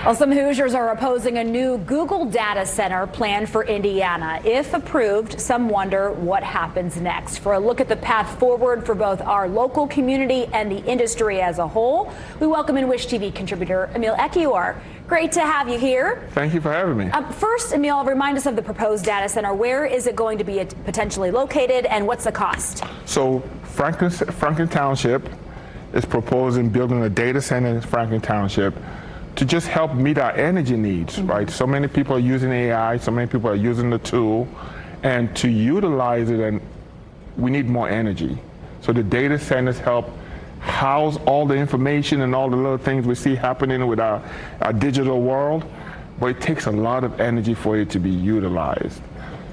Well, some Hoosiers are opposing a new Google data center planned for Indiana. If approved, some wonder what happens next. For a look at the path forward for both our local community and the industry as a whole, we welcome in Wish TV contributor Emil Ekior. Great to have you here. Thank you for having me. First, Emil, remind us of the proposed data center. Where is it going to be potentially located, and what's the cost? So Franklin Township is proposing building a data center in Franklin Township to just help meet our energy needs, right? So many people are using AI, so many people are using the tool, and to utilize it, and we need more energy. So the data centers help house all the information and all the little things we see happening with our digital world, but it takes a lot of energy for it to be utilized.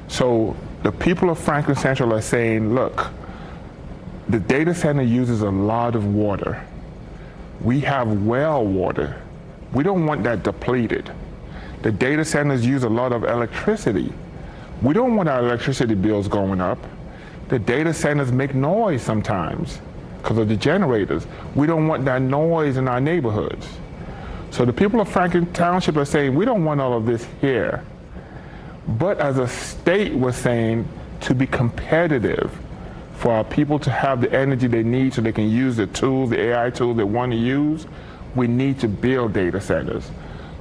So the people of Franklin Central are saying, look, the data center uses a lot of water. We have well water. We don't want that depleted. The data centers use a lot of electricity. We don't want our electricity bills going up. The data centers make noise sometimes because of the generators. We don't want that noise in our neighborhoods. So the people of Franklin Township are saying, we don't want all of this here. But as a state, we're saying to be competitive, for our people to have the energy they need so they can use the tools, the AI tools they want to use, we need to build data centers.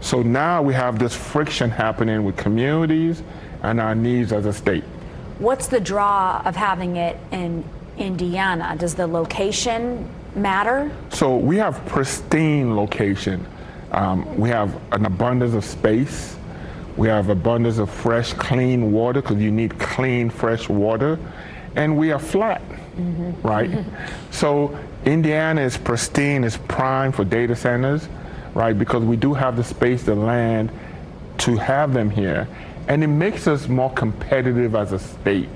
So now we have this friction happening with communities and our needs as a state. What's the draw of having it in Indiana? Does the location matter? So we have pristine location. We have an abundance of space. We have abundance of fresh, clean water, because you need clean, fresh water. And we are flat, right? So Indiana is pristine, is prime for data centers, right? Because we do have the space, the land to have them here. And it makes us more competitive as a state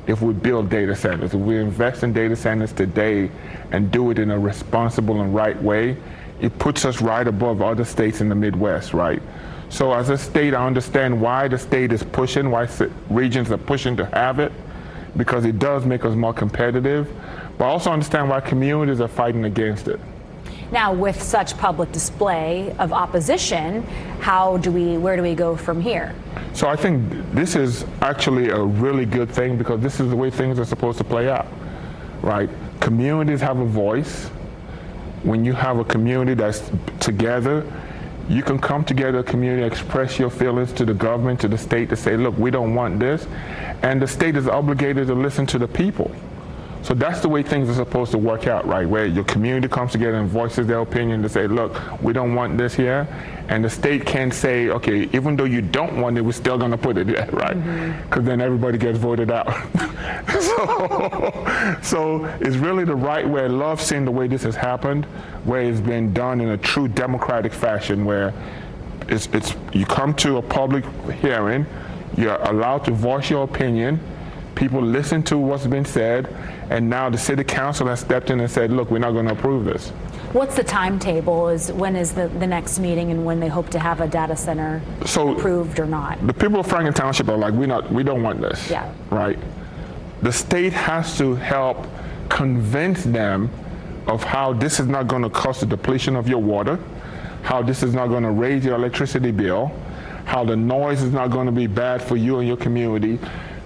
if we build data centers. If we invest in data centers today and do it in a responsible and right way, it puts us right above other states in the Midwest, right? So as a state, I understand why the state is pushing, why regions are pushing to have it, because it does make us more competitive, but I also understand why communities are fighting against it. Now, with such public display of opposition, where do we go from here? So I think this is actually a really good thing, because this is the way things are supposed to play out, right? Communities have a voice. When you have a community that's together, you can come together, community, express your feelings to the government, to the state, to say, look, we don't want this. And the state is obligated to listen to the people. So that's the way things are supposed to work out, right? Where your community comes together and voices their opinion to say, look, we don't want this here. And the state can say, okay, even though you don't want it, we're still going to put it there, right? Because then everybody gets voted out. So it's really the right way. I love seeing the way this has happened, where it's been done in a true democratic fashion, where you come to a public hearing, you're allowed to voice your opinion, people listen to what's been said, and now the city council has stepped in and said, look, we're not going to approve this. What's the timetable? When is the next meeting, and when they hope to have a data center approved or not? The people of Franklin Township are like, we don't want this, right? The state has to help convince them of how this is not going to cause the depletion of your water, how this is not going to raise your electricity bill, how the noise is not going to be bad for you and your community.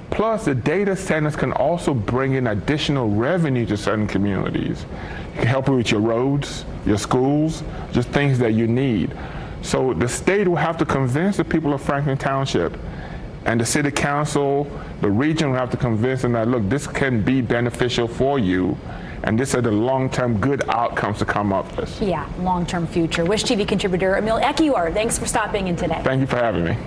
Plus, the data centers can also bring in additional revenue to certain communities. It can help you with your roads, your schools, just things that you need. So the state will have to convince the people of Franklin Township, and the city council, the region will have to convince them that, look, this can be beneficial for you, and these are the long-term good outcomes to come up with this. Yeah, long-term future. Wish TV contributor Emil Ekior, thanks for stopping in today. Thank you for having me.